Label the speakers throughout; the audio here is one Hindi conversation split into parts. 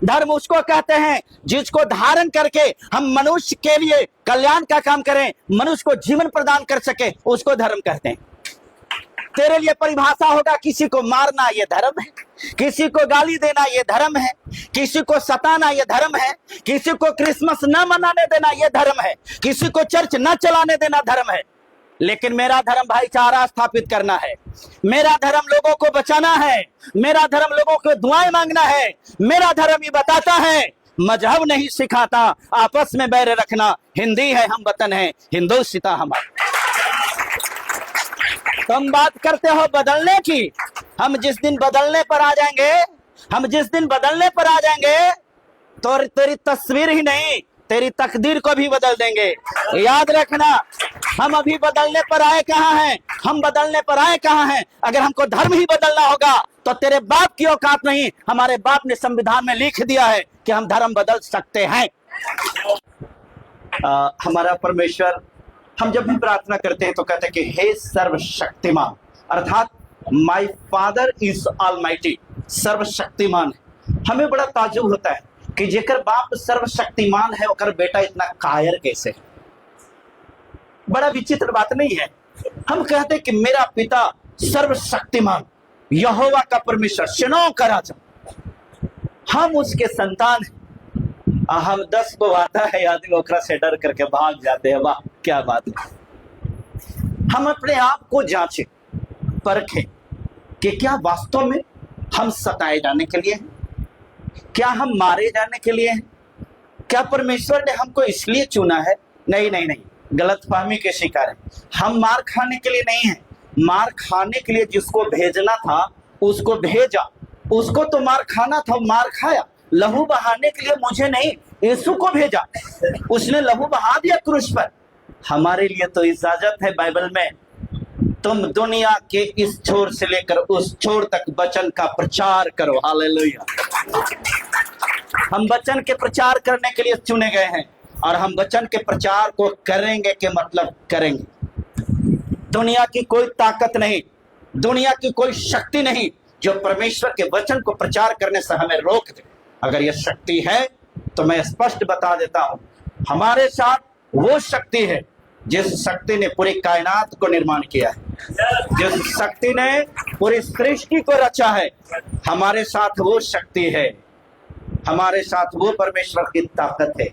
Speaker 1: धर्म उसको कहते हैं जिसको धारण करके हम मनुष्य के लिए कल्याण का काम करें, मनुष्य को जीवन प्रदान कर सके, उसको धर्म कहते हैं। तेरे लिए परिभाषा होगा, किसी को मारना ये धर्म है, किसी को गाली देना ये धर्म है, किसी को सताना ये धर्म है, किसी को क्रिसमस न मनाने देना ये धर्म है, किसी को चर्च न चलाने देना धर्म है। लेकिन मेरा धर्म भाईचारा स्थापित करना है, मेरा धर्म लोगों को बचाना है, मेरा धर्म लोगों को दुआएं मांगना है। मेरा धर्म ये बताता है, मजहब नहीं सिखाता आपस में बैर रखना। हिंदी है हम वतन है, हिंदुस्तान हमारा। तुम बात करते हो बदलने की, हम जिस दिन बदलने पर आ जाएंगे, हम जिस दिन बदलने पर आ जाएंगे तो तेरी तस्वीर ही नहीं, तेरी तकदीर को भी बदल देंगे। याद रखना, हम अभी बदलने पर आए कहाँ हैं, हम बदलने पर आए कहाँ हैं। अगर हमको धर्म ही बदलना होगा तो तेरे बाप की औकात नहीं। हमारे बाप ने संविधान में लिख दिया है कि हम धर्म बदल सकते हैं। हमारा परमेश्वर, हम जब भी प्रार्थना करते हैं तो कहते हैं कि हे सर्वशक्तिमान, अर्थात माय फादर इज ऑलमाइटी, सर्वशक्तिमान है। हमें बड़ा ताज्जुब होता है कि जेकर बाप सर्वशक्तिमान है ओकर बेटा इतना कायर कैसे। बड़ा विचित्र बात नहीं है। हम कहते हैं कि मेरा पिता सर्वशक्तिमान, यहोवा का परमेश्वर, सेनाओं का राजा, हम उसके संतान हैं। हम 10 को आता है आदमी ओकरा से डर करके भाग जाते हैं। वाह क्या बात है। हम अपने आप को जांचें, परखें कि क्या वास्तव में हम सताए जाने के लिए हैं, क्या हम मारे जाने के लिए हैं, क्या परमेश्वर ने हमको इसलिए चुना है। नहीं नहीं नहीं, गलतफहमी के शिकार है। हम मार खाने के लिए नहीं है, मार खाने के लिए जिसको भेजना था उसको भेजा, उसको तो मार खाना था, मार खाया। लहू बहाने के लिए मुझे नहीं, यीशु को भेजा, उसने लहू बहा दिया क्रूस पर। हमारे लिए तो इजाजत है बाइबल में, तुम दुनिया के इस छोर से लेकर उस छोर तक वचन का प्रचार करो। हालेलुया। हम वचन के प्रचार करने के लिए चुने गए हैं और हम वचन के प्रचार को करेंगे के मतलब करेंगे। दुनिया की कोई ताकत नहीं, दुनिया की कोई शक्ति नहीं जो परमेश्वर के वचन को प्रचार करने से हमें रोक दे। अगर यह शक्ति है तो मैं स्पष्ट बता देता हूं, हमारे साथ वो शक्ति है जिस शक्ति ने पूरी कायनात को निर्माण किया है, जिस शक्ति ने पूरी सृष्टि को रचा है। हमारे साथ वो शक्ति है, हमारे साथ वो परमेश्वर की ताकत है।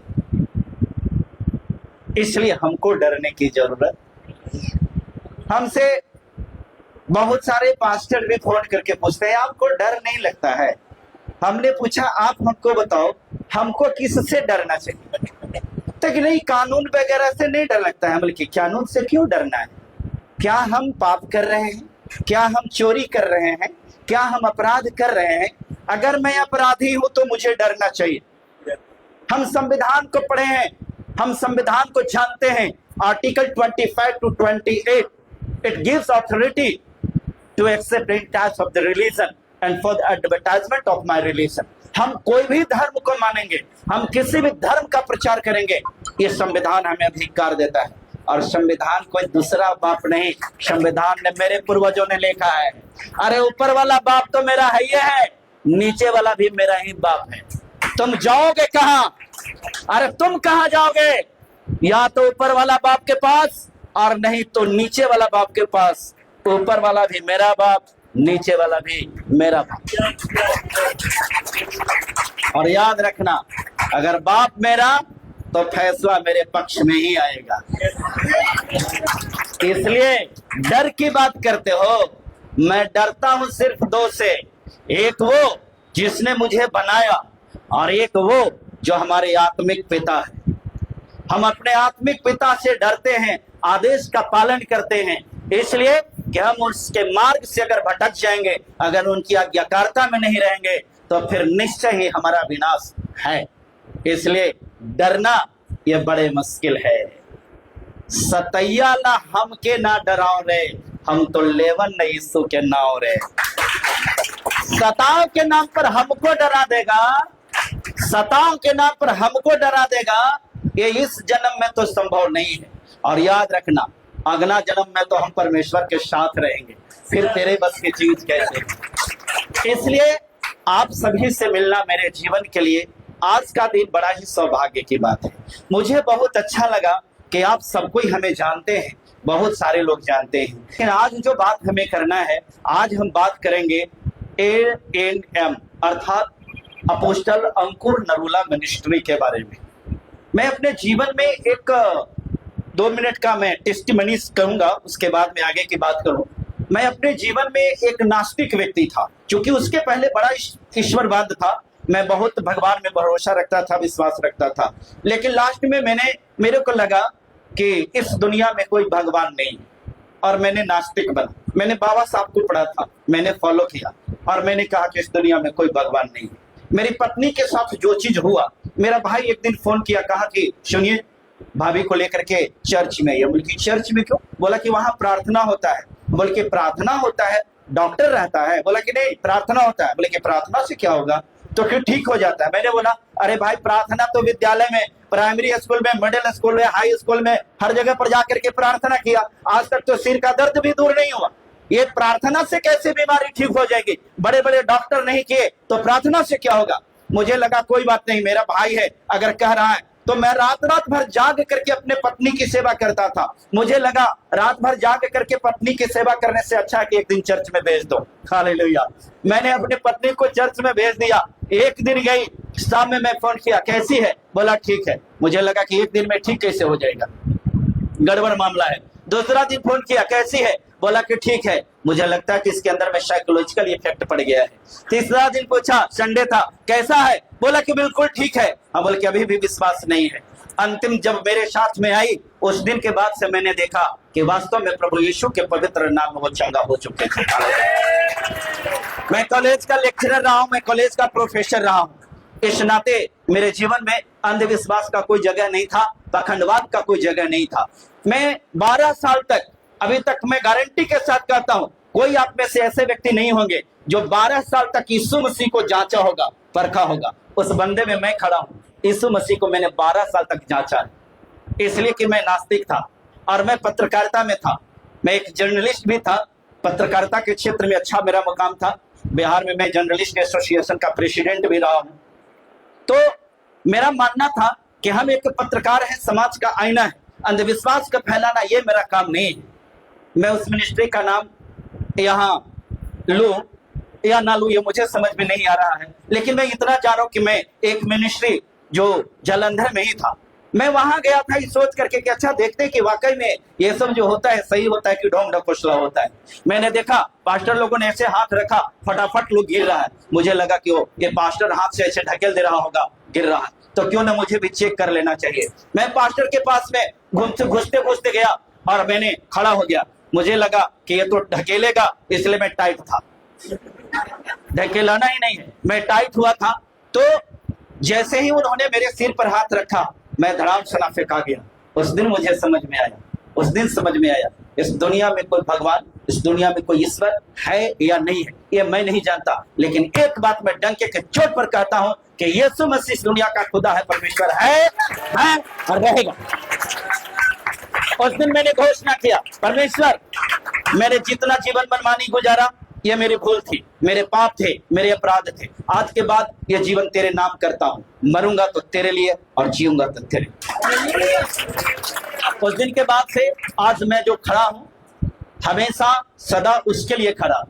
Speaker 1: इसलिए हमको डरने की जरूरत। हमसे बहुत सारे पास्टर भी फोन करके पूछते हैं आपको डर नहीं लगता है। हमने पूछा आप हमको बताओ हमको किससे डरना चाहिए। तक नहीं, कानून वगैरह से नहीं डर लगता है। बल्कि कानून से क्यों डरना है? क्या हम पाप कर रहे हैं? क्या हम चोरी कर रहे हैं? क्या हम अपराध कर रहे हैं? अगर मैं अपराधी हूं तो मुझे डरना चाहिए। हम संविधान को पढ़े हैं, हम संविधान को जानते हैं। Article 25 to 28 it gives authority to accept any types of the religion and for the advertisement of my religion। हम कोई भी धर्म को मानेंगे, हम किसी भी धर्म का प्रचार करेंगे, ये संविधान हमें अधिकार देता है। और संविधान कोई दूसरा बाप नहीं, संविधान ने मेरे पूर्वजों ने लिखा है। अरे ऊपर वाला बाप तो मेरा है ही है, नीचे वाला भी मेरा ही बाप है। तुम जाओगे कहाँ? अरे तुम कहाँ जाओगे? या तो ऊपर वाला बाप के पास और नहीं तो नीचे वाला बाप के पास। ऊपर वाला भी मेरा बाप, नीचे वाला भी मेरा बाप। और याद रखना, अगर बाप मेरा तो फैसला मेरे पक्ष में ही आएगा। इसलिए डर की बात करते हो, मैं डरता हूं सिर्फ दो से, एक वो जिसने मुझे बनाया और एक वो जो हमारे आत्मिक पिता है। हम अपने आत्मिक पिता से डरते हैं, आदेश का पालन करते हैं, इसलिए कि हम उसके मार्ग से अगर भटक जाएंगे, अगर उनकी आज्ञाकारिता में नहीं रहेंगे तो फिर निश्चय ही हमारा विनाश है। इसलिए डरना ये बड़े मुश्किल है। सतैया ना हम के ना डराओ रे, हम तो लेवन नहीं यीशु के नाव रे। सताओ के नाम पर हमको डरा देगा, सताओ के नाम पर हमको डरा देगा, ये इस जन्म में तो संभव नहीं है। और याद रखना, अगला जन्म में तो हम परमेश्वर के साथ रहेंगे, फिर तेरे बस की चीज कैसे। इसलिए आप सभी से मिलना मेरे जीवन के लिए आज का दिन बड़ा ही सौभाग्य की बात है। मुझे बहुत अच्छा लगा कि आप सबको ही हमें जानते हैं, बहुत सारे लोग जानते हैं, लेकिन आज जो बात हमें करना है, आज हम बात करेंगे A&M अर्थात अपोस्टल अंकुर नरूला मिनिस्ट्री के बारे में। मैं अपने जीवन में एक 2 मिनट का मैं टेस्टिमनी कहूंगा, उसके बाद मैं आगे की बात करूं। मैं अपने जीवन में एक नास्तिक व्यक्ति था, क्योंकि उसके पहले बड़ा ईश्वरवाद था। मैं बहुत भगवान में भरोसा रखता था, विश्वास रखता था, लेकिन लास्ट में मेरे को लगा कि इस दुनिया में कोई भगवान नहीं और मैंने नास्तिक बना। मैंने बाबा साहब को पढ़ा था, मैंने फॉलो किया और मैंने कहा कि इस दुनिया में कोई भगवान नहीं है। मेरी पत्नी के साथ जो चीज हुआ, मेरा भाई एक दिन फोन किया, कहा कि सुनिए भाभी को लेकर के चर्च में। ये बोल कि चर्च में क्यों? बोला कि वहां प्रार्थना होता है। बोल के प्रार्थना होता है, डॉक्टर रहता है? बोला कि नहीं, प्रार्थना होता है। बोले कि प्रार्थना से क्या होगा, तो फिर ठीक हो जाता है। मैंने बोला अरे भाई, प्रार्थना तो विद्यालय में, प्राइमरी स्कूल में, मिडिल स्कूल में, हाई स्कूल में, हर जगह पर जाकर के प्रार्थना किया, आज तक तो सिर का दर्द भी दूर नहीं हुआ। ये प्रार्थना से कैसे बीमारी ठीक हो जाएगी? बड़े बड़े डॉक्टर नहीं किए तो प्रार्थना से क्या होगा? मुझे लगा कोई बात नहीं, मेरा भाई है, अगर कह रहा है तो मैं रात भर जाग करके अपने पत्नी की सेवा करता था। मुझे लगा रात भर जाग करके पत्नी की सेवा करने से अच्छा है कि एक दिन चर्च में भेज दो। हालेलुया। मैंने अपने पत्नी को चर्च में भेज दिया। एक दिन गई, शाम में मैं फोन किया, कैसी है? बोला ठीक है। मुझे लगा कि एक दिन में ठीक कैसे हो जाएगा, गड़बड़ मामला है। दूसरा दिन फोन किया, कैसी है? बोला कि ठीक है। मुझे लगता है कि इसके अंदर में साइकोलॉजिकल इफेक्ट पड़ गया है। तीसरा दिन पूछा, संडे था, कैसा है? बोला कि बिल्कुल ठीक है। हाँ, बोल के अभी भी विश्वास नहीं है। अंतिम जब मेरे साथ में आई, उस दिन के बाद से मैंने देखा कि वास्तव में प्रभु यीशु के पवित्र नाम में वो चंगा हो चुके थे। मैं कॉलेज का लेक्चरर रहा हूं, मैं कॉलेज का प्रोफेसर रहा हूं। इस नाते मेरे जीवन में अंधविश्वास का कोई जगह नहीं था, पाखंडवाद का कोई जगह नहीं था। मैं 12 साल तक, अभी तक मैं गारंटी के साथ कहता हूं, कोई आप में से ऐसे व्यक्ति नहीं होंगे जो 12 साल तक यीशु मसीह को जांचा होगा, परखा होगा। उस बंदे में मैं खड़ा हूं। यीशु मसीह को मैंने 12 साल तक जांचा है, इसलिए कि मैं नास्तिक था और मैं पत्रकारिता में था। मैं एक जर्नलिस्ट भी था, पत्रकारिता के क्षेत्र में अच्छा मेरा मुकाम था। बिहार में मैं जर्नलिस्ट एसोसिएशन का प्रेसिडेंट भी रहा हूं। तो मेरा मानना था कि हम एक पत्रकार हैं, समाज का आईना है। अंधविश्वास का फैलाना ये मेरा काम नहीं है। मैं उस मिनिस्ट्री का नाम यहाँ लूं या ना लूं, ये मुझे समझ में नहीं आ रहा है, लेकिन मैं इतना जान रहा हूं कि मैं एक मिनिस्ट्री जो जलंधर में ही था, मैं वहां गया था ये सोच करके कि अच्छा देखते कि वाकई में ये सब जो होता है सही होता है कि ढोंग ढकोसला होता है। मैंने देखा पास्टर लोगों ने ऐसे हाथ रखा, फटाफट लोग गिर रहा है। मुझे लगा कि ये पास्टर हाथ से ऐसे ढकेल दे रहा होगा, गिर रहा है, तो क्यों ना मुझे भी चेक कर लेना चाहिए। मैं पास्टर के पास में घुसते गया और मैंने खड़ा हो गया। मुझे लगा कि ये तो ढकेलेगा, इसलिए मैं टाइट था। ढकेलाना ही नहीं है, मैं टाइट हुआ था। तो जैसे ही उन्होंने मेरे सिर पर हाथ रखा, मैं धड़ाम सना फेंका गया। उस दिन मुझे समझ में आया, उस दिन समझ में आया, इस दुनिया में कोई भगवान, इस दुनिया में कोई ईश्वर है या नहीं है, ये मैं नहीं जानता, लेकिन एक बात मैं डंके के चोट पर कहता हूं कि यीशु मसीह इस दुनिया का खुदा है, परमेश्वर है और रहेगा। उस दिन मैंने घोषणा किया, परमेश्वर, मैंने जितना जीवन मनमानी गुजारा ये मेरी भूल थी, मेरे पाप थे, मेरे अपराध थे। आज के बाद ये जीवन तेरे नाम करता हूँ। मरूंगा तो तेरे लिए और जीऊंगा तो तेरे लिए। उस दिन के बाद से आज मैं जो खड़ा हूँ, हमेशा सदा उसके लिए खड़ा।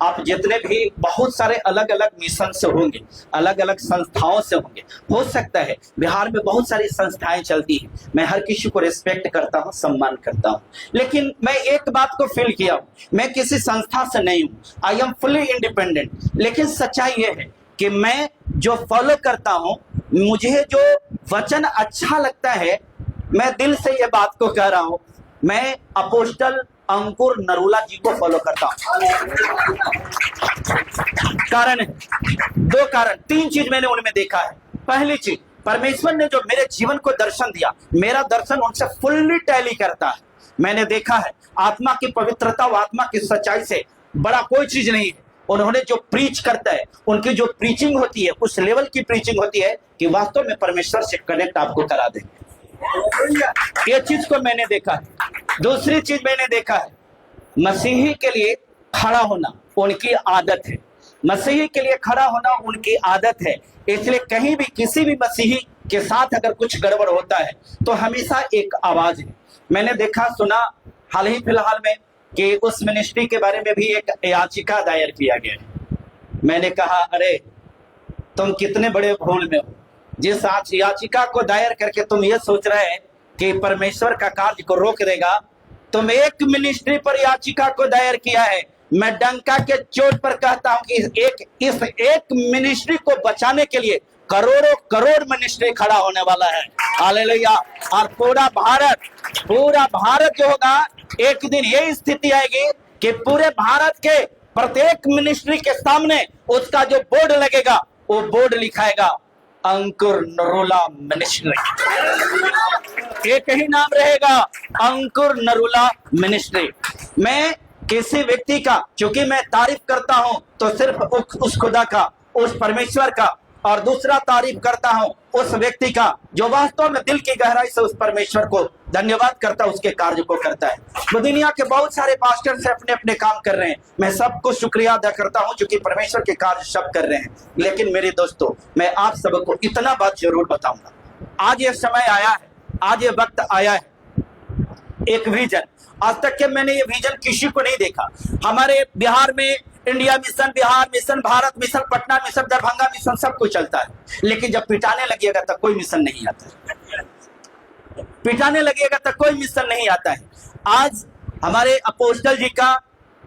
Speaker 1: आप जितने भी बहुत सारे अलग अलग मिशन से होंगे, अलग अलग संस्थाओं से होंगे, हो सकता है बिहार में बहुत सारी संस्थाएं चलती हैं, मैं हर किसी को रिस्पेक्ट करता हूं, सम्मान करता हूं, लेकिन मैं एक बात को फील किया हूं, मैं किसी संस्था से नहीं हूं, आई एम फुली इंडिपेंडेंट। लेकिन सच्चाई ये है कि मैं जो फॉलो करता हूं, मुझे जो वचन अच्छा लगता है, मैं दिल से ये बात को कह रहा हूं, मैं अपोस्टल अंकुर नरूला जी को फॉलो करता हूं। कारण है, 2 कारण, 3 चीज मैंने उनमें देखा है। पहली चीज, परमेश्वर ने जो मेरे जीवन को दर्शन दिया, मेरा दर्शन उनसे फुल्ली टैली करता है। मैंने देखा है आत्मा की पवित्रता व आत्मा की सच्चाई से बड़ा कोई चीज नहीं है। उन्होंने जो प्रीच करता है, उनकी जो प्रीचिंग होती है, उस लेवल की प्रीचिंग होती है कि वास्तव में परमेश्वर से कनेक्ट आपको करा देंगे। ये चीज को मैंने देखा है। दूसरी चीज मैंने देखा है, मसीही के लिए खड़ा होना उनकी आदत है। मसीही के लिए खड़ा होना उनकी आदत है। इसलिए कहीं भी किसी भी मसीही के साथ अगर कुछ गड़बड़ होता है तो हमेशा एक आवाज है। मैंने देखा सुना हाल ही फिलहाल में कि उस मिनिस्ट्री के बारे में भी एक याचिका दायर किया गया है। मैंने कहा अरे तुम कितने बड़े भूल में हो, जिस याचिका को दायर करके तुम ये सोच रहे हैं कि परमेश्वर का कार्य को रोक देगा। तुम एक मिनिस्ट्री पर याचिका को दायर किया है। मैं डंका के चोट पर कहता हूं कि इस एक मिनिस्ट्री को बचाने के लिए करोड़ों करोड़ मिनिस्ट्री खड़ा होने वाला है। हालेलुया। और पूरा भारत जो होगा, एक दिन ये स्थिति आएगी कि पूरे भारत के प्रत्येक मिनिस्ट्री के सामने उसका जो बोर्ड लगेगा, वो बोर्ड लिखाएगा अंकुर नरूला मिनिस्ट्री। एक ही नाम रहेगा, अंकुर नरूला मिनिस्ट्री। मैं किसी व्यक्ति का, चूंकि मैं तारीफ करता हूं तो सिर्फ उस खुदा का, उस परमेश्वर का, और दूसरा तारीफ करता हूं उस व्यक्ति का जो वास्तव में दिल की गहराई से उस परमेश्वर को धन्यवाद करता है, उसके कार्य को करता है। तो दुनिया के बहुत सारे पास्टर से अपने अपने काम कर रहे हैं, मैं सबको शुक्रिया अदा करता हूं क्योंकि परमेश्वर के कार्य सब कर रहे हैं। लेकिन मेरे दोस्तों, मैं आप सबको इतना बात जरूर बताऊंगा, आज ये समय आया है, आज ये वक्त आया है, एक विजन। आज तक के मैंने ये विजन किसी को नहीं देखा। हमारे बिहार में India mission, Bihar mission, Bharat mission, Patna mission, Darbhanga mission, सब कुछ चलता है। लेकिन जब पिटाने लगिएगा तब कोई मिशन नहीं आता है। पिटाने लगिएगा तब कोई मिशन नहीं आता है। आज हमारे अपोस्टल जी का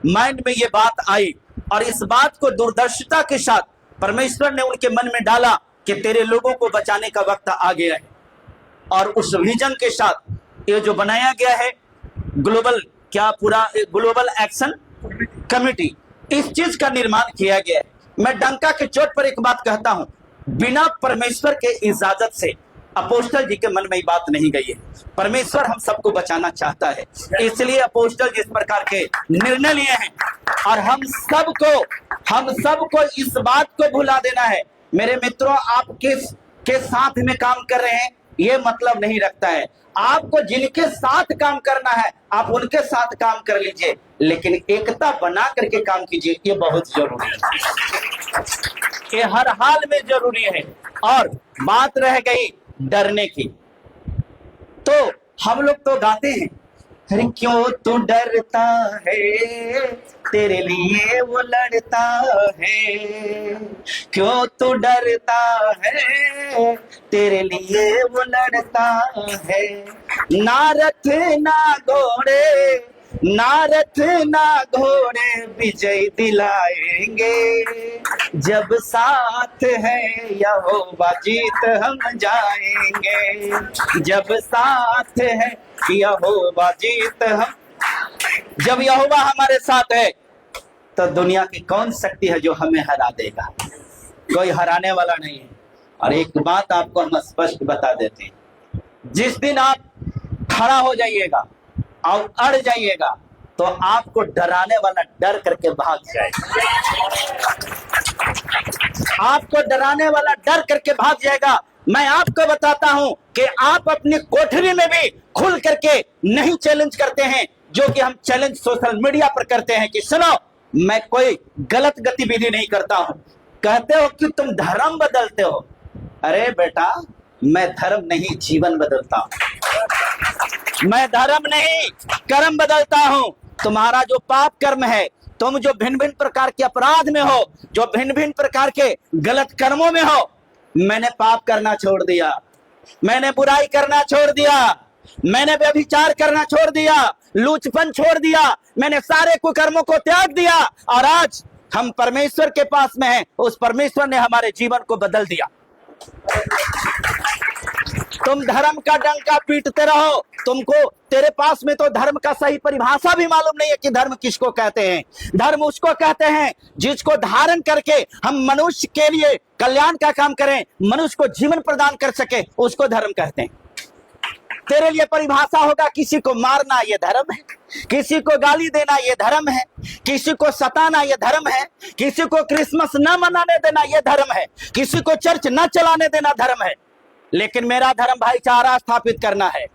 Speaker 1: माइंड में ये बात आई और इस बात को दूरदर्शिता के साथ परमेश्वर ने उनके मन में डाला कि तेरे लोगों को बचाने का वक्त आ गया है। और उस विजन के साथ ये जो बनाया गया है ग्लोबल एक्शन कमेटी, इस चीज का निर्माण किया गया है। मैं डंका के चोट पर एक बात कहता हूं, बिना परमेश्वर के इजाजत से अपोस्टल जी के मन में बात नहीं गई है। परमेश्वर हम सबको बचाना चाहता है, इसलिए अपोस्टल जी इस प्रकार के निर्णय लिए हैं। और हम सबको इस बात को भुला देना है। मेरे मित्रों, आप किसके साथ में काम कर रहे हैं ये मतलब नहीं रखता है। आपको जिनके साथ काम करना है आप उनके साथ काम कर लीजिए, लेकिन एकता बना करके काम कीजिए, ये बहुत जरूरी है, ये हर हाल में जरूरी है। और बात रह गई डरने की, तो हम लोग तो गाते हैं, अरे क्यों तू डरता है, तेरे लिए वो लड़ता है, क्यों तू डरता है, तेरे लिए वो लड़ता है। ना रथ ना घोड़े विजय दिलाएंगे, जब साथ है यहोवा जीत हम जाएंगे, जब साथ है यहोवा जीत हम। जब यहोवा हमारे साथ है तो दुनिया की कौन शक्ति है जो हमें हरा देगा? कोई हराने वाला नहीं है। और एक बात आपको हम स्पष्ट बता देते हैं, जिस दिन आप खड़ा हो जाइएगा और अड़ जाइएगा तो आपको डराने वाला डर करके भाग जाएगा, आपको डराने वाला डर करके भाग जाएगा। मैं आपको बताता हूं कि आप अपनी कोठरी में भी खुल करके नहीं चैलेंज करते हैं, जो कि हम चैलेंज सोशल मीडिया पर करते हैं कि सुनो, मैं कोई गलत गतिविधि नहीं करता हूं। कहते हो कि तुम धर्म बदलते हो, अरे बेटा मैं धर्म नहीं जीवन बदलता हूं, मैं धर्म नहीं कर्म बदलता हूं। तुम्हारा जो पाप कर्म है, तुम जो भिन्न भिन्न प्रकार के अपराध में हो, जो भिन्न भिन्न प्रकार के गलत कर्मों में हो, मैंने पाप करना छोड़ दिया, मैंने बुराई करना छोड़ दिया, मैंने व्यभिचार करना छोड़ दिया, लूचपन छोड़ दिया, मैंने सारे कुकर्मों को त्याग दिया और आज हम परमेश्वर के पास में हैं। उस परमेश्वर ने हमारे जीवन को बदल दिया। तुम धर्म का डंका पीटते रहो, तुमको तेरे पास में तो धर्म का सही परिभाषा भी मालूम नहीं है कि धर्म किसको कहते हैं। धर्म उसको कहते हैं जिसको धारण करके हम मनुष्य के लिए कल्याण का काम करें, मनुष्य को जीवन प्रदान कर सके, उसको धर्म कहते हैं। तेरे लिए परिभाषा होगा किसी को मारना ये धर्म है, किसी को गाली देना ये धर्म है, किसी को सताना ये धर्म है, किसी को क्रिसमस न मनाने देना ये धर्म है, किसी को चर्च न चलाने देना धर्म है। लेकिन मेरा धर्म भाईचारा स्थापित करना है,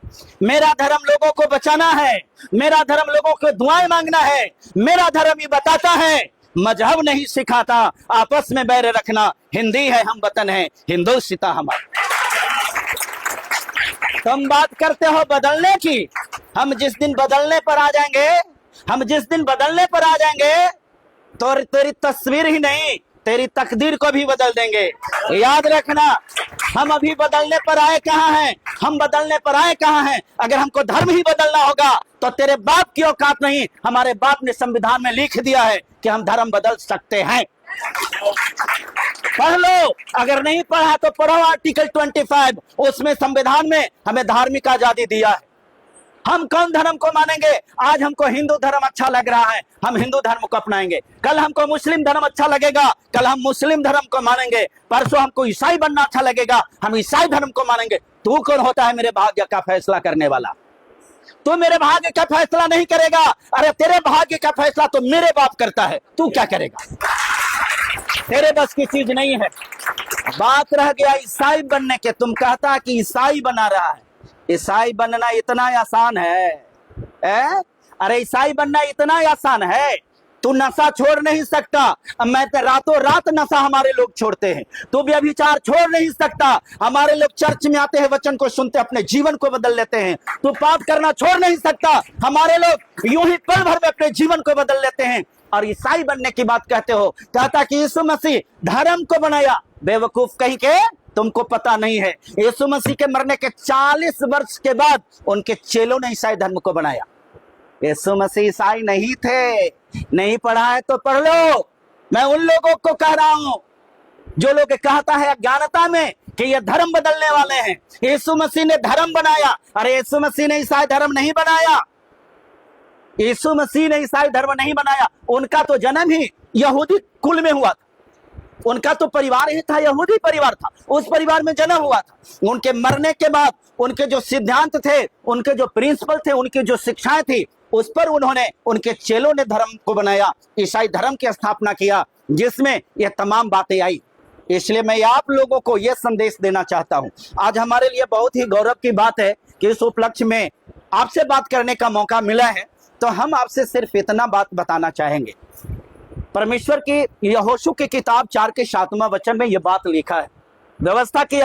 Speaker 1: मेरा धर्म लोगों को बचाना है, मेरा धर्म लोगों को दुआएं मांगना है। मेरा धर्म ये बताता है मजहब नहीं सिखाता, आपस में बैर रखना, हिंदी है हम वतन है हिंदुस्तान हमारा। तुम बात करते हो बदलने की, हम जिस दिन बदलने पर आ जाएंगे, हम जिस दिन बदलने पर आ जाएंगे तो तेरी तस्वीर ही नहीं तेरी तकदीर को भी बदल देंगे। याद रखना, हम अभी बदलने पर आए कहाँ हैं, हम बदलने पर आए कहाँ हैं। अगर हमको धर्म ही बदलना होगा तो तेरे बाप की औकात नहीं। हमारे बाप ने संविधान में लिख दिया है कि हम धर्म बदल सकते हैं। पढ़ लो, अगर नहीं पढ़ा तो पढ़ो आर्टिकल 25, उसमें संविधान में हमें धार्मिक आजादी दिया है। हम कौन धर्म को मानेंगे? आज हमको हिंदू धर्म अच्छा लग रहा है, हम हिंदू धर्म को अपनाएंगे। कल हमको मुस्लिम धर्म अच्छा लगेगा, कल हम मुस्लिम धर्म को मानेंगे। परसों हमको ईसाई बनना अच्छा लगेगा, हम ईसाई धर्म को मानेंगे। तू कौन होता है मेरे भाग्य का फैसला करने वाला? तू मेरे भाग्य का फैसला नहीं करेगा। अरे तेरे भाग्य का फैसला तो मेरे बाप करता है, तू क्या करेगा? तेरे बस की चीज नहीं है। बात रह गया ईसाई बनने के, तुम कहता है कि ईसाई बना रहा है। ईसाई बनना इतना आसान है, अरे ईसाई बनना इतना आसान है। तू नशा छोड़ नहीं सकता, मैं तो रातों रात नशा हमारे लोग छोड़ते हैं। तू भी अभिचार छोड़ नहीं सकता, हमारे लोग चर्च में आते हैं, वचन को सुनते अपने जीवन को बदल लेते हैं। तू पाप करना छोड़ नहीं सकता, हमारे लोग यूं ही पल भर में अपने जीवन को बदल लेते हैं। और ईसाई बनने की बात कहते हो, कहता कि यीशु मसीह धर्म को बनाया। बेवकूफ कहीं के, तुमको पता नहीं है यीशु मसीह के मरने के 40 वर्ष के बाद उनके चेलों ने ईसाई धर्म को बनाया। यीशु मसीह ईसाई नहीं थे। नहीं पढ़ा है तो पढ़ लो। मैं उन लोगों को कह रहा हूं जो लोग कहता है अज्ञानता में कि ये धर्म बदलने वाले हैं। यीशु मसीह ने धर्म बनाया। अरे यीशु मसीह ने ईसाई धर्म नहीं बनाया, यीशु मसीह ने ईसाई धर्म नहीं बनाया। उनका तो जन्म ही यहूदी कुल में हुआ था, उनका तो परिवार ही था, यहूदी परिवार था, उस परिवार में जन्म हुआ था। उनके मरने के बाद उनके जो सिद्धांत थे, उनके जो प्रिंसिपल थे, उनकी जो शिक्षाएं थी, उस पर उन्होंने, उनके चेलों ने धर्म को बनाया, ईसाई धर्म की स्थापना किया, जिसमें यह तमाम बातें आई। इसलिए मैं आप लोगों को यह संदेश देना चाहता हूं। आज हमारे लिए बहुत ही गौरव की बात है कि इस उपलक्ष्य में आपसे बात करने का मौका मिला है। तो हम आपसे सिर्फ इतना बात बताना चाहेंगे। परमेश्वर की यहोशू की किताब 4 के 7वां वचन में यह बात लिखा है, व्यवस्था की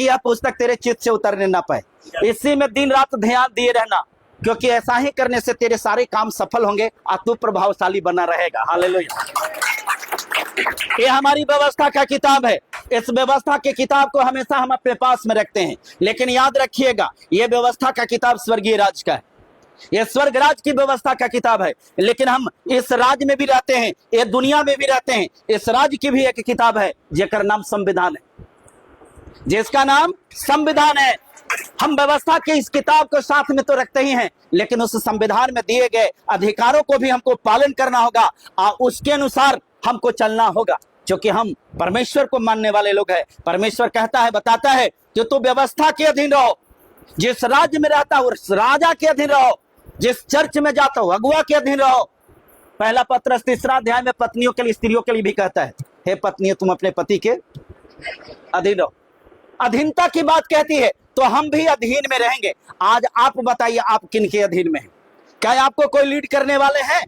Speaker 1: यह पुस्तक तेरे चित्त से उतरने ना पाए, इसी में दिन रात ध्यान दिए रहना, क्योंकि ऐसा ही करने से तेरे सारे काम सफल होंगे और तू प्रभावशाली बना रहेगा। हालेलुया। ये हमारी व्यवस्था का किताब है। इस व्यवस्था के किताब को हमेशा हम अपने पास में रखते हैं, लेकिन याद रखिएगा यह व्यवस्था का किताब स्वर्गीय राज का है, यह स्वर्ग राज की व्यवस्था का किताब है। लेकिन हम इस राज में भी रहते हैं, ये दुनिया में भी रहते हैं। इस राज की भी एक किताब है जिसका नाम संविधान है, जिसका नाम संविधान है। हम व्यवस्था की इस किताब को साथ में तो रखते ही हैं, लेकिन उस संविधान में दिए गए अधिकारों को भी हमको पालन करना होगा और उसके अनुसार हमको चलना होगा, क्योंकि हम परमेश्वर को मानने वाले लोग हैं। परमेश्वर कहता है, बताता है कि तू व्यवस्था के अधीन रहो, जिस राज्य में रहता हो उस राजा के अधीन रहो, जिस चर्च में जाता हो अगुआ के अधीन रहो। पहला पत्रस 3 अध्याय में पत्नियों के लिए, स्त्रियों के लिए भी कहता है, हे पत्नियों तुम अपने पति के अधीन रहो। अधीनता की बात कहती है, तो हम भी अधीन में रहेंगे। आज आप बताइए, आप किन के अधीन में हैं? क्या आपको कोई लीड करने वाले हैं?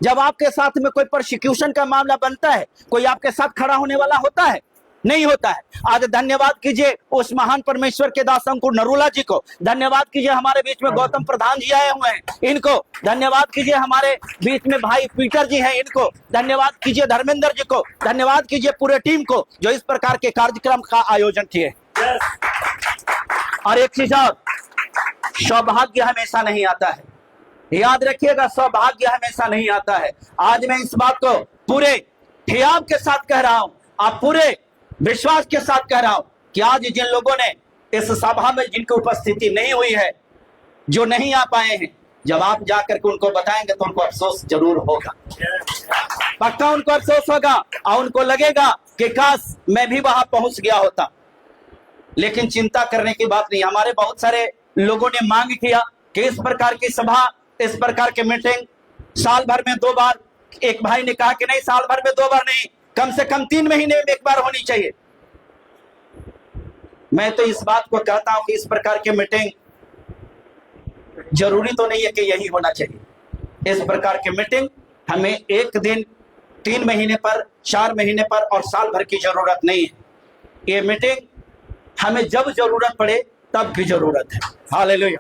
Speaker 1: जब आपके साथ में कोई प्रोसिक्यूशन का मामला बनता है, कोई आपके साथ खड़ा होने वाला होता है? नहीं होता है। आज धन्यवाद कीजिए उस महान परमेश्वर के दास अंकुर नरूला जी को, धन्यवाद कीजिए हमारे बीच में गौतम प्रधान जी आए हुए हैं, इनको धन्यवाद कीजिए, हमारे बीच में भाई पीटर जी हैं, इनको धन्यवाद कीजिए, धर्मेंद्र जी को धन्यवाद कीजिए, पूरे टीम को जो इस प्रकार के कार्यक्रम का आयोजन किए। और एक चीज और, सौभाग्य हमेशा नहीं आता है, याद रखिएगा, सौभाग्य हमेशा नहीं आता है। आज मैं इस बात को पूरे हियाव के साथ कह रहा हूं, आप पूरे विश्वास के साथ कह रहा हूं कि आज जिन लोगों ने इस सभा में जिनकी उपस्थिति नहीं हुई है, जो नहीं आ पाए हैं, जब आप जाकर के उनको बताएंगे तो उनको अफसोस जरूर होगा, पक्का उनको अफसोस होगा और उनको लगेगा कि काश मैं भी वहां पहुंच गया होता। लेकिन चिंता करने की बात नहीं। हमारे बहुत सारे लोगों ने मांग किया कि इस प्रकार की सभा, इस प्रकार की मीटिंग साल भर में 2 बार, एक भाई ने कहा कि नहीं साल भर में 2 बार नहीं, कम से कम 3 महीने में 1 बार होनी चाहिए। मैं तो इस बात को कहता हूं कि इस प्रकार की मीटिंग जरूरी तो नहीं है कि यही होना चाहिए। इस प्रकार की मीटिंग हमें एक दिन, 3 महीने पर, 4 महीने पर और साल भर की जरूरत नहीं है। ये मीटिंग हमें जब जरूरत पड़े तब की जरूरत है। हालेलुया।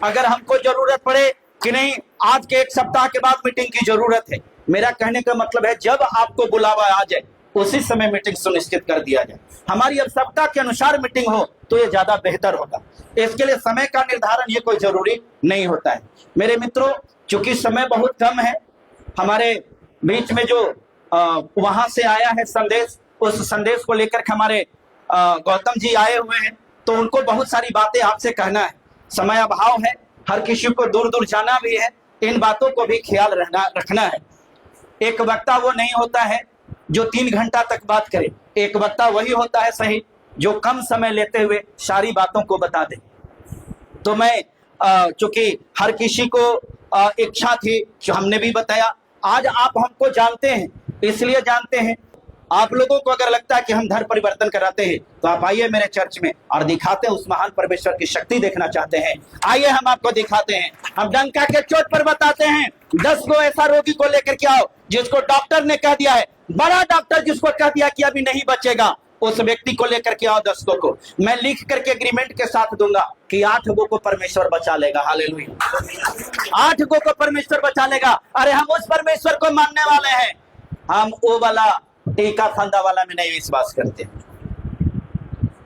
Speaker 1: अगर हमको जरूरत पड़े कि नहीं आज के 1 सप्ताह के बाद मीटिंग की जरूरत है, मेरा कहने का मतलब है जब आपको बुलावा आ जाए उसी समय मीटिंग सुनिश्चित कर दिया जाए। हमारी आवश्यकता के अनुसार मीटिंग हो तो ये ज्यादा बेहतर होगा। इसके लिए समय का निर्धारण ये कोई जरूरी नहीं होता है। मेरे मित्रों, चूंकि समय बहुत कम है, हमारे बीच में जो वहां से आया है संदेश, उस संदेश को लेकर के हमारे गौतम जी आए हुए हैं, तो उनको बहुत सारी बातें आपसे कहना है। समय अभाव है, हर किसी को दूर दूर जाना भी है, इन बातों को भी ख्याल रखना है। एक वक्ता वो नहीं होता है जो 3 घंटा तक बात करे। एक वक्ता वही होता है सही जो कम समय लेते हुए सारी बातों को बता दे। तो मैं चूंकि हर किसी को इच्छा थी, जो हमने भी बताया, आज आप हमको जानते हैं, इसलिए जानते हैं। आप लोगों को अगर लगता है कि हम धर्म परिवर्तन कराते हैं तो आप आइए मेरे चर्च में और दिखाते हैं उस महान परमेश्वर की शक्ति देखना चाहते हैं, आइए हम आपको दिखाते हैं। हम डंका के चोट पर बताते हैं 10 को ऐसा रोगी को लेकर के आओ जिसको डॉक्टर ने कह दिया है, बड़ा डॉक्टर जिसको कह दिया कि अभी नहीं बचेगा, उस व्यक्ति को लेकर के आओ 10 को मैं लिख करके एग्रीमेंट के साथ दूंगा कि 8 को परमेश्वर बचा लेगा। हालेलुया। 8 को परमेश्वर बचा लेगा। अरे हम उस परमेश्वर को मानने वाले हैं, हम वो वाला टीका फंदा वाला में नहीं विश्वास करते।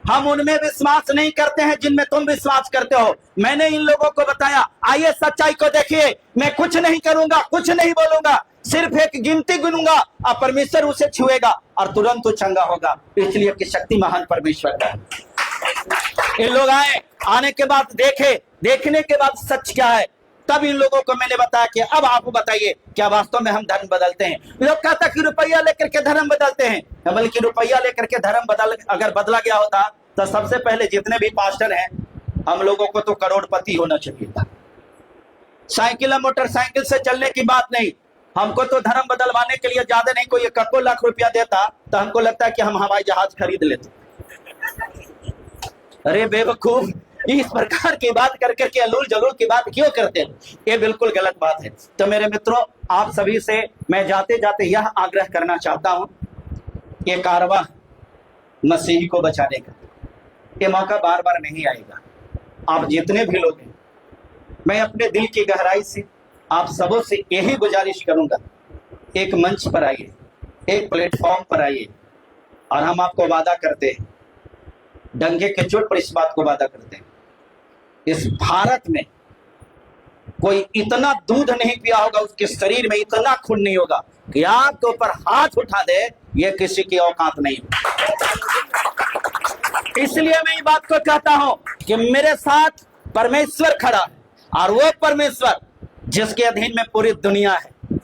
Speaker 1: हम उनमें विश्वास नहीं करते हैं जिनमें तुम विश्वास करते हो। मैंने इन लोगों को बताया, आइए सच्चाई को देखिए, मैं कुछ नहीं करूंगा, कुछ नहीं बोलूंगा, सिर्फ एक गिनती गिनूंगा और परमेश्वर उसे छुएगा और तुरंत वो चंगा होगा, इसलिए कि शक्ति महान परमेश्वर का है। इन लोग आए, आने के बाद देखे, देखने के बाद सच क्या है, तब इन लोगों को मैंने बताया कि अब आप बताइए क्या वास्तव में हम धर्म बदलते हैं। लोग कहता कि रुपया लेकर के धर्म बदलते हैं, बल्कि रुपया लेकर के धर्म अगर बदला गया होता तो सबसे पहले जितने भी पास्टर हैं हम लोगों को तो करोड़पति होना चाहिए था। साइकिल मोटरसाइकिल से चलने की बात नहीं, हमको तो धर्म बदलवाने के लिए ज्यादा नहीं, कोई 1 लाख रुपया देता तो हमको लगता है कि हम हवाई जहाज खरीद लेते। अरे बेवकूफ, इस प्रकार की बात कर करके अलूल जलूल की बात क्यों करते हैं? ये बिल्कुल गलत बात है। तो मेरे मित्रों, आप सभी से मैं जाते जाते यह आग्रह करना चाहता हूं, ये कारवां मसीह को बचाने का, ये मौका बार बार नहीं आएगा। आप जितने भी लोग हैं, मैं अपने दिल की गहराई से आप सबों से यही गुजारिश करूंगा, एक मंच पर आइए, एक प्लेटफॉर्म पर आइए और हम आपको वादा करते हैं, डंके के चोट पर इस बात को वादा करते हैं, इस भारत में कोई इतना दूध नहीं पिया होगा, उसके शरीर में इतना खून नहीं होगा कि आपके ऊपर हाथ उठा दे, ये किसी की औकात नहीं। इसलिए मैं ये बात को कहता हूं कि मेरे साथ परमेश्वर खड़ा है और वो परमेश्वर जिसके अधीन में पूरी दुनिया है।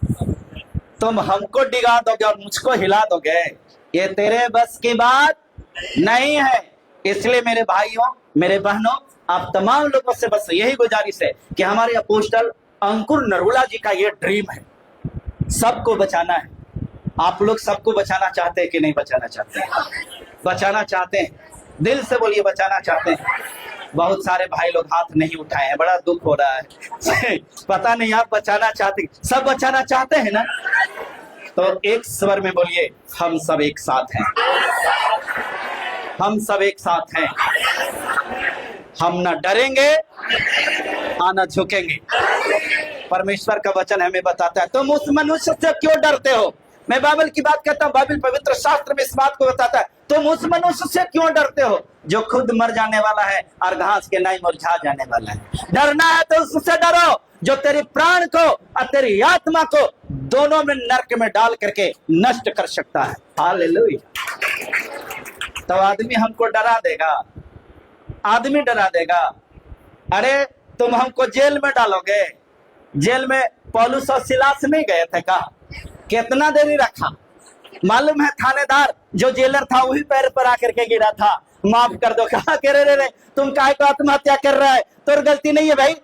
Speaker 1: तुम हमको डिगा दोगे और मुझको हिला दोगे, ये तेरे बस की बात नहीं है। इसलिए मेरे भाइयों, मेरे बहनों, आप तमाम लोगों से बस यही गुजारिश है कि हमारे अपोस्टल अंकुर नरुला जी का ये ड्रीम है, सबको बचाना है। आप लोग सबको बचाना चाहते हैं कि नहीं बचाना चाहते हैं? बचाना चाहते हैं, दिल से बोलिए बचाना चाहते हैं। बहुत सारे भाई लोग हाथ नहीं उठाए हैं, बड़ा दुख हो रहा है। पता नहीं आप बचाना चाहते, सब बचाना चाहते हैं ना? तो एक स्वर में बोलिए, हम सब एक साथ हैं, हम सब एक साथ हैं। हम ना डरेंगे ना झुकेंगे। परमेश्वर का वचन हमें बताता है, तुम उस मनुष्य से क्यों डरते हो? मैं बाइबल की बात करता हूँ, बाइबल पवित्र शास्त्र में इस बात को बताता है, तुम उस मनुष्य से क्यों डरते हो जो खुद मर जाने वाला है और घास के नहीं मुरझा जाने वाला है। डरना है तो उससे डरो जो तेरे प्राण को और तेरी आत्मा को दोनों में नरक में डाल करके नष्ट कर सकता है। हालेलुया। तो आदमी हमको डरा देगा, आदमी डरा देगा। अरे तुम हमको जेल में डालोगे, जेल में पौलुस और सिलास नहीं गए थे का? कितना देरी रखा मालूम है? थानेदार जो जेलर था वही पैर पर आकर के गिरा था, माफ कर दो। कहा कि रे तुम काहे को आत्महत्या कर रहा है? तो गलती नहीं है भाई।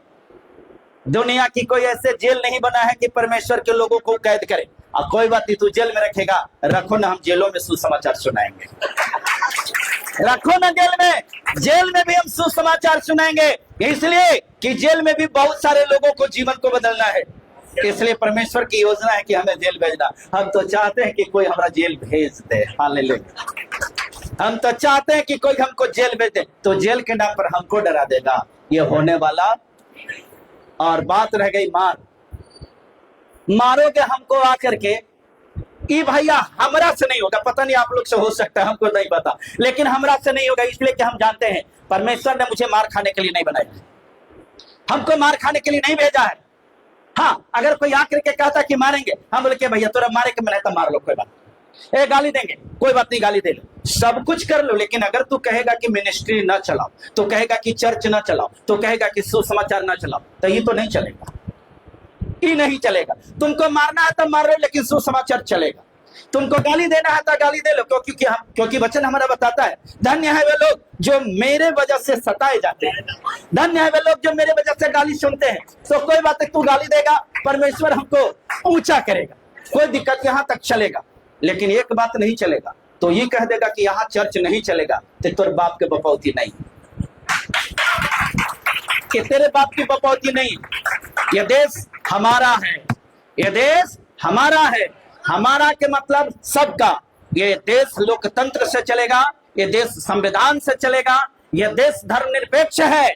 Speaker 1: दुनिया की कोई ऐसे जेल नहीं बना है कि परमेश्वर के लोगों को कैद करे। अब कोई बात नहीं, तू जेल में रखेगा, रखो ना, हम जेलों में सुसमाचार सुनाएंगे। रखो ना जेल में भी हम सुसमाचार सुनाएंगे, इसलिए कि जेल में भी बहुत सारे लोगों को जीवन को बदलना है। इसलिए परमेश्वर की योजना है कि हमें जेल भेजना। हम तो चाहते हैं कि कोई हमारा जेल भेज दे। हालेलुया। हम तो चाहते हैं कि कोई हमको जेल भेज दे, तो जेल के नाम पर हमको डरा देगा, ये होने वाला। और बात रह गई मारोगे हमको आकर के, ई भैया हमरा से नहीं होगा। पता नहीं आप लोग से हो सकता है, हमको नहीं पता, लेकिन हमरा से नहीं होगा। इसलिए कि हम जानते हैं परमेश्वर ने मुझे मार खाने के लिए नहीं बनाया, हमको मार खाने के लिए नहीं भेजा है। हाँ, अगर कोई आकर के कहता कि मारेंगे, हम बोले कि भैया तोरा मारे के मन है तो मार लो, कोई बात नहीं। गाली देंगे, कोई बात नहीं, गाली दे लो, सब कुछ कर लो, लेकिन अगर तू कहेगा कि मिनिस्ट्री ना चलाओ, तो कहेगा कि चर्च ना चलाओ, तो कहेगा कि सुसमाचार ना चलाओ, तो ये तो नहीं चलेगा, ये नहीं चलेगा। तुमको मारना है तो मार लो, लेकिन सुसमाचार चलेगा। तुमको गाली देना है तो गाली दे लो, क्योंकि वचन हमारा बताता है, धन्य है वे लोग जो मेरे वजह से सताए जाते हैं, धन्य है वे लोग जो मेरे वजह से गाली सुनते हैं। तो कोई बात नहीं, तू गाली देगा, परमेश्वर हमको ऊंचा करेगा, कोई दिक्कत यहाँ तक चलेगा। लेकिन एक बात नहीं चलेगा, तो ये कह देगा कि यहाँ चर्च नहीं चलेगा, तो तोर बाप के बपौती नहीं, कि तेरे बाप की बपौती नहीं। ये देश हमारा है, ये देश हमारा है। हमारा के मतलब सबका। ये देश लोकतंत्र से चलेगा, ये देश संविधान से चलेगा, ये देश धर्मनिरपेक्ष है।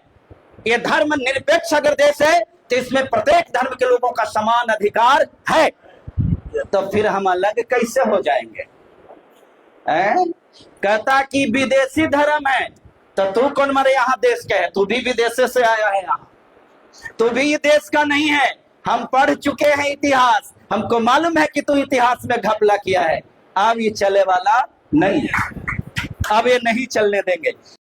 Speaker 1: ये धर्म निरपेक्ष अगर देश है, तो इसमें प्रत्येक धर्म के लोगों का समान अधिकार है। तो फिर हम अलग कैसे हो जाएंगे? कहता कि विदेशी धर्म है, तो तू कौन मारे यहाँ देश के है? तू भी विदेश से आया है, यहाँ तू भी ये देश का नहीं है। हम पढ़ चुके हैं इतिहास, हमको मालूम है कि तू इतिहास में घपला किया है। अब ये चले वाला नहीं है, अब ये नहीं चलने देंगे।